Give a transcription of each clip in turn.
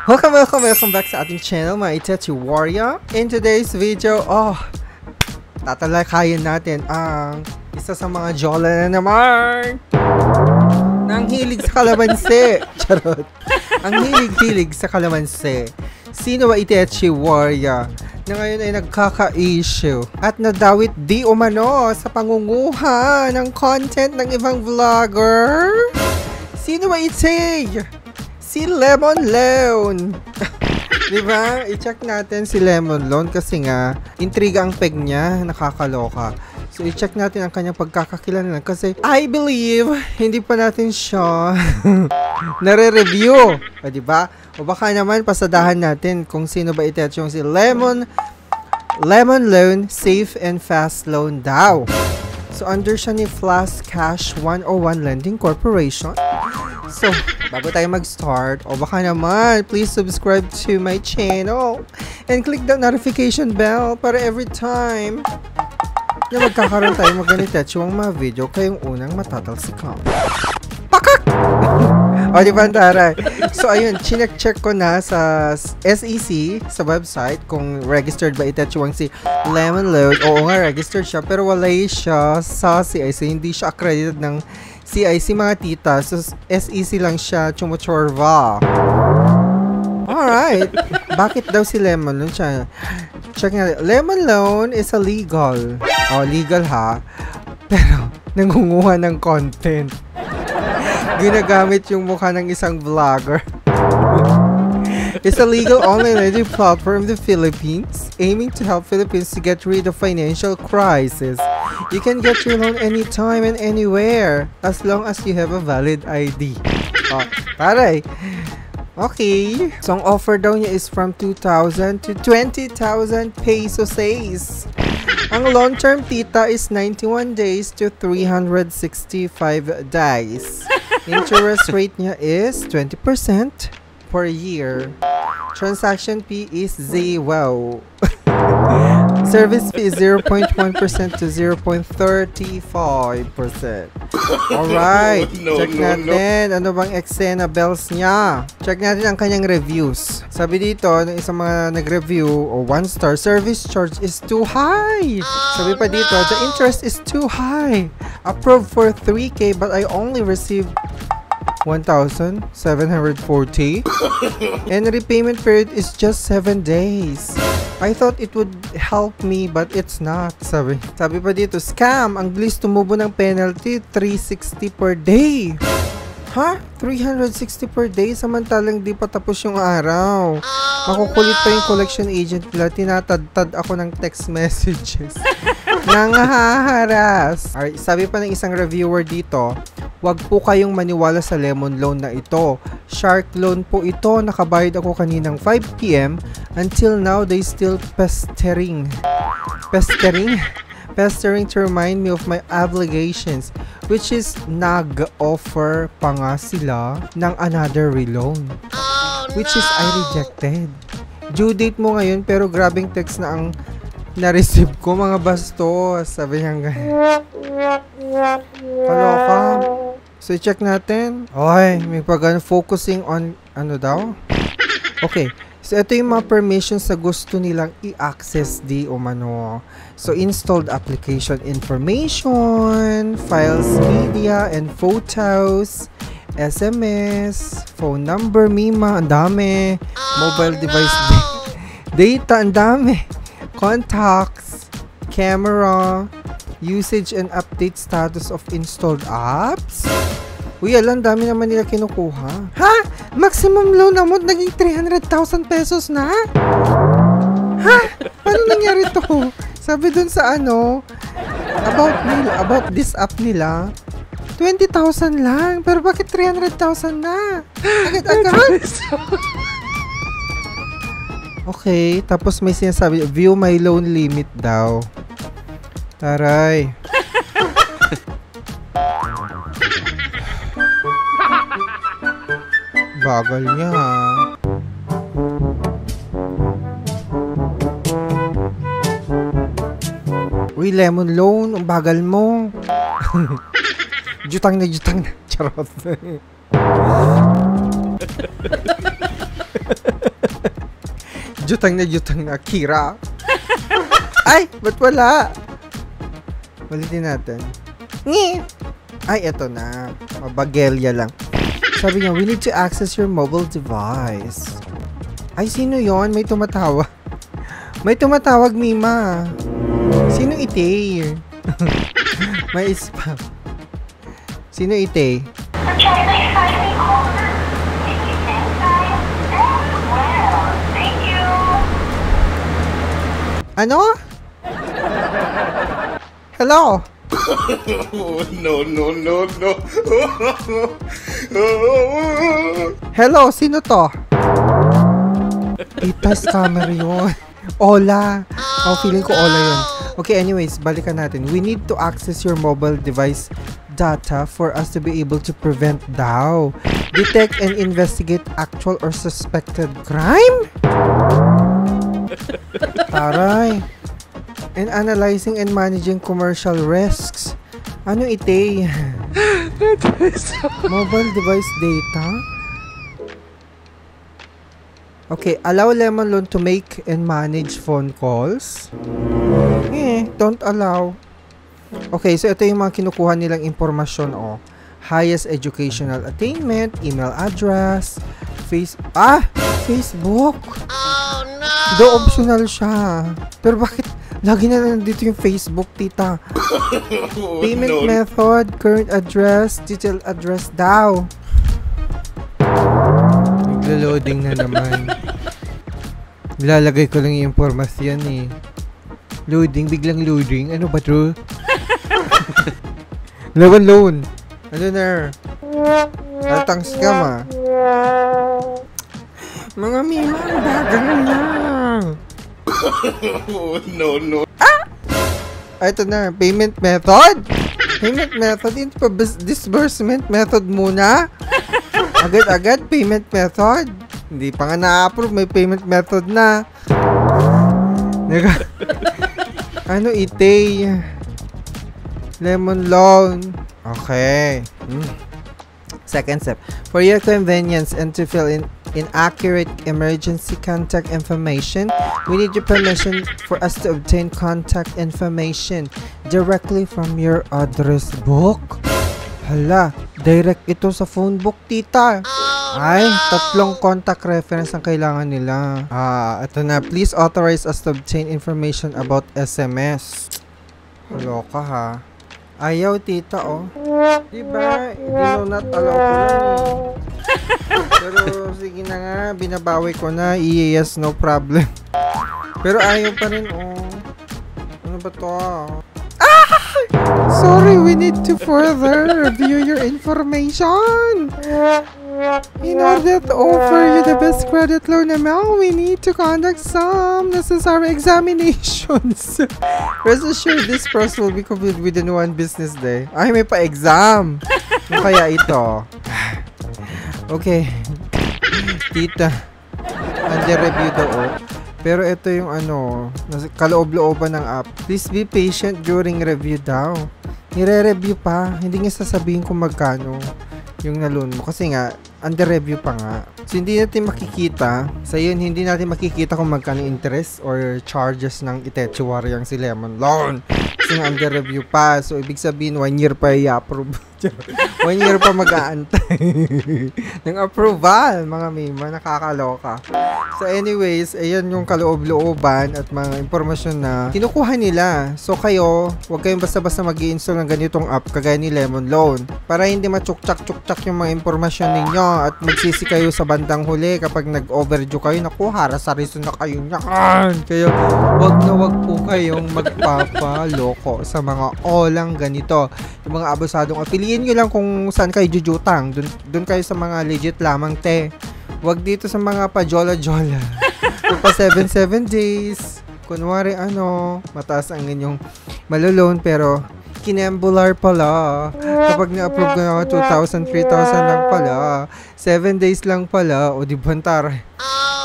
Welcome back sa ating channel, mga Itachi Warrior. In today's video, tatalakayin natin ang isa sa mga jola na naman nang hilig sa kalamansi. Charot. Ang hilig sa kalamansi. Sino ba Itachi Warrior na ngayon ay nagkaka-issue at nadawit di umano sa pangunguha ng content ng ibang vlogger? Sino ba Itachi? Si Lemon Loan. Diba? I-check natin si Lemon Loan kasi nga, intriga ang peg niya, nakakaloka. So, i-check natin ang kanyang pagkakakilala kasi I believe, hindi pa natin siya nare-review. O, diba? O baka naman, pasadahan natin kung sino ba ito yung si Lemon Loan, Safe and Fast Loan daw. So, under siya ni Flash Cash 101 Lending Corporation. So, bago tayo mag-start, o baka naman, please subscribe to my channel and click the notification bell para every time na magkakaroon tayo mag-ganitachuang mga video kayong unang matatalsikan. Pakak! O, di ba, taray? So, ayun, chinek-check ko na sa SEC, sa website, kung registered ba itachuang si Lemon Loan. Oo nga, registered siya, pero wala siya sa CIC. Hindi siya accredited ng CIC, mga tita. So, SEC lang siya, chumuchorva. Alright. Bakit daw si Lemon Loan siya? Check nga. Lemon Loan is a legal. Legal ha. Pero, nangunguha ng content. Ginagamit yung mukha ng isang vlogger. It's a legal online lending platform in the Philippines, aiming to help Filipinos to get rid of financial crisis. You can get your loan anytime and anywhere, as long as you have a valid ID. Taray. Okay. So, ang offer daw niya is from 2,000 to 20,000 pesos. Ang long term tita is 91 days to 365 days. Interest rate niya is 20% per year. Transaction fee is 0. Service fee is 0.1% to 0.35%. Alright. Check natin. Ano bang eksena bells niya? Check natin ang kanyang reviews. Sabi dito, ng isang mga nag-review, 1 star, service charge is too high. Sabi pa dito, the interest is too high. Approved for 3K but I only received 1,740 and repayment period is just 7 days. I thought it would help me but it's not. Sabi pa dito, scam. Ang bilis tumubo ng penalty, 360 per day. Ha? 360 per day samantalang di pa tapos yung araw. Makukulit pa yung collection agent nila. Tinatad-tad ako ng text messages. Nangaharas. Alright, sabi pa ng isang reviewer dito, wag po kayong maniwala sa Lemon Loan na ito. Shark loan po ito. Nakabayad ako kaninang 5 PM. Until now, they still pestering to remind me of my obligations, which is nag-offer pa nga sila ng another reloan, which is I rejected. Due date mo ngayon pero grabing text na ang na-receive ko, mga bastos. Sabi niya ganyan. Kaloka. So, check natin. Oy, may focusing on ano daw? Okay. So, ito yung mga permissions na gusto nilang i-access di umano. So, installed application information, files, media, and photos, SMS, phone number, MIMA, ang dami, mobile device data, ang dami, contacts, camera, usage and update status of installed apps. Uy, alam, dami naman nila kinukuha. Ha? Maximum loan amount naging 300,000 pesos na? Ha? Paano nangyari to? Sabi dun sa about this app nila, 20,000 lang. Pero bakit 300,000 na? Agad-agad? Okay, tapos may sinasabi, view my loan limit daw. Taray. Bagal niya. Uy, Lemon Loan, ang bagal mo. Jutang na. Charot. Jutang na Akira. Ay, ba't wala? Ulitin natin. Ngi! Ay, eto na. Mabagelya lang. Sabi niya, we need to access your mobile device. Ay, sino yon? May tumatawag. May tumatawag, Mima. Sino ite? May spam. Sino ite? Ano? Hello? No. Hello, sino to? Tita, scammer yun. Ola. Oh, feeling ko Ola yun. Okay, anyways, balikan natin. We need to access your mobile device data for us to be able to prevent daw. Detect and investigate actual or suspected crime? Taray. And analyzing and managing commercial risks. Ano ite? Mobile device data? Okay, allow Lemon Loan to make and manage phone calls. Don't allow. Okay, so ito yung mga kinukuha nilang impormasyon, oh. Highest educational attainment, email address, Facebook. Oh no! Do optional siya. Pero bakit lagi na nandito yung Facebook, tita? Payment method, current address, detailed address daw. Naglo-loading na naman. Ilalagay ko lang yung impormasyon eh. Loading, biglang loading. Ano ba to? Loan. Ano na? Atang scam ah. Mga Mima, ang bagal na. No. Ito na, payment method. Payment method, hindi pa disbursement method muna. Agad-agad, payment method. Hindi pa nga na-approve, may payment method na. Ano ite? Lemon Loan. Okay. Second step. For your convenience and to fill in inaccurate emergency contact information, we need your permission for us to obtain contact information directly from your address book. Hala, direct ito sa phone book, tita. Ay, 3 contact reference ang kailangan nila. Ito na. Please authorize us to obtain information about SMS. Loka ha. Ayaw, tita, oh. Diba? Do not allow ko lang eh. Pero, sige na nga. Binabawi ko na. Yes, no problem. Pero ayaw pa rin, oh. Ano ba to? Sorry, we need to further review your information. In order to offer you the best credit loan amount, we need to conduct some necessary examinations. Rest assured, this process will be completed within 1 business day. Ay, may pa-exam. Ano kaya ito? Okay. Tita. Under review daw, oh. Pero ito yung ano, kaloob-looban ng app. Please be patient during review daw. Nire-review pa. Hindi nga sasabihin kung magkano yung na-loan mo. Kasi nga, under review pa nga. So, hindi natin makikita. Sa yun, hindi natin makikita kung magkano interest or charges ng itechuwaryang si Lemon Loan. Kasi nga, under review pa. So, ibig sabihin, 1 year pa i-approve. 1 year pa mag-aantay ng approval, mga Mima. Nakakaloka. So, anyways, ayan yung kaloob-looban at mga impormasyon na kinukuha nila. So, kayo, huwag kayong basta-basta mag-i-install ng ganitong app kagaya ni Lemon Loan para hindi machukchak-chukchak yung mga impormasyon ninyo at magsisi kayo sa bandang huli kapag nag-overdue kayo. Naku, haras-hariso na kayo niyan. Kaya, wag po kayong magpapaloko sa mga olang ganito. Yung mga abusadong piliin nyo lang kung saan kayo jujutang. Dun kayo sa mga legit lamang, te. Wag dito sa mga pa-jola-jola. Kung pa 7 days. Kunwari mataas ang inyong maloloan pero kinembular pala. Kapag na-approve ko na 2,000, 3,000 lang pala. 7 days lang pala. O di bantar.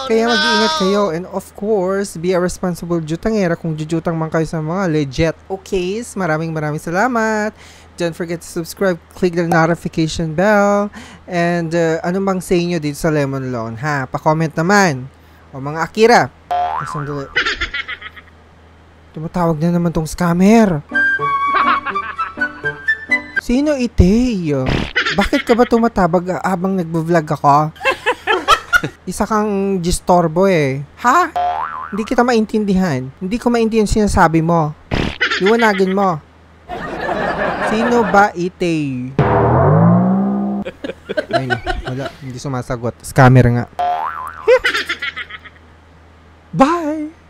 Kaya mag-iingat kayo. And of course, be a responsible jutangera kung jujutang man kayo sa mga legit. Okay, maraming salamat. Don't forget to subscribe, click the notification bell, and ano bang say nyo dito sa Lemon Loan, ha? Pa-comment naman. O mga Akira, Sandali. Tumatawag na naman tong scammer. Sino Itay? Bakit ka ba tumatabag habang nagbo-vlog ako? Isa kang gistorbo eh. Ha? Hindi kita maintindihan. Hindi ko maintindihan sinasabi mo. Liwanagin mo. Sino ba Itay? Ay no, wala. Hindi sumasagot. Scammer nga. Bye!